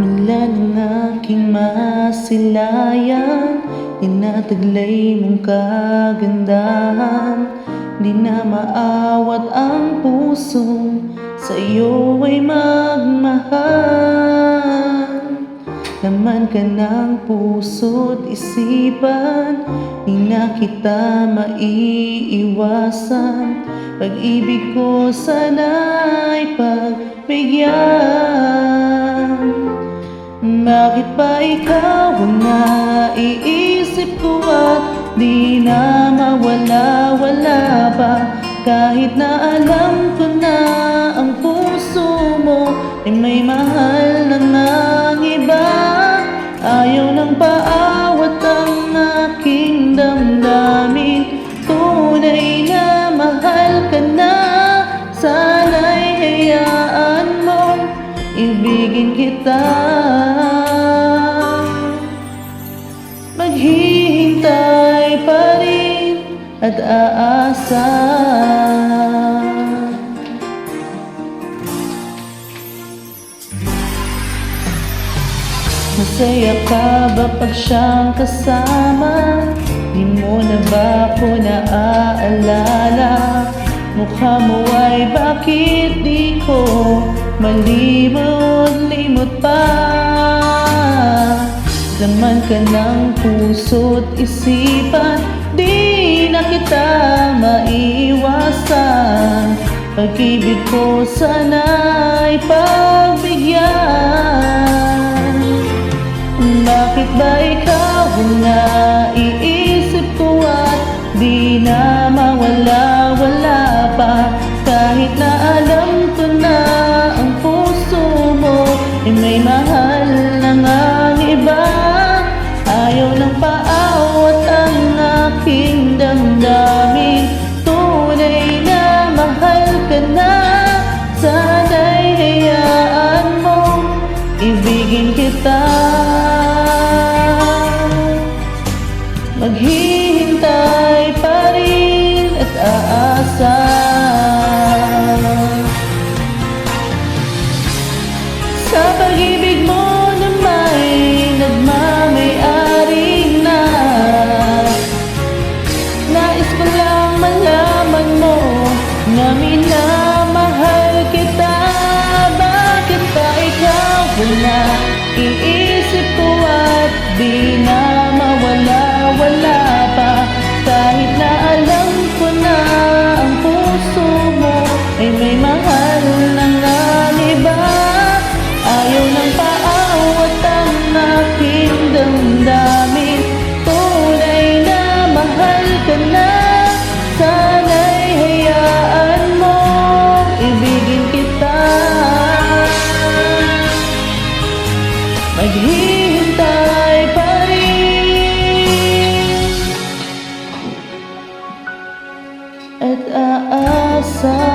Mula ng aking masilayan, tinataglay mong kagandahan. Di na maawat ang puso, sa iyo ay magmahal. Laman ka ng puso't isipan, di na kita maiiwasan. Pag-ibig ko sana'y pagbigyan. Bakit ba ikaw ang naiisip ko at di na mawala-wala pa? Kahit na alam ko na ang puso mo ay may mahal na ng iba. Ayaw nang paawat ang aking damdamin. Tunay na mahal ka na, sana'y hayaan mong ibigin kita. Maghihintay pa rin at aasa. Masaya ka ba pag siyang kasama? Di mo na ba ako naaalala? Mukha mo ay bakit di ko malimot-limot pa? Laman ka ng puso't isipan, di na kita maiwasan. Pag-ibig ko sana'y pagbigyan. Bakit ba ikaw ang naiisip ko at di na mawala-wala pa? Kahit na alam ko na ang puso mo ay may mahal na ngang iba. Ayaw nang paawat ang aking damdamin. Tunay na mahal ka na, sana'y hayaan mo ibigin kita. Maghihintay pa rin at aasa. Sa pag-ibig mo na may nagmamay-ari na, nais ko lang malaman mo na minamahal kita. Bakit ba ikaw na iisip ko at di na mawala-wala pa? Kahit na alam ko na ang puso mo ay may mahal na ngang iba. Ayaw nang paawat ang aking damdamin. Tunay na mahal ka na, sana'y hayaan mo ibigin kita. Maghihintay pa rin at aasa.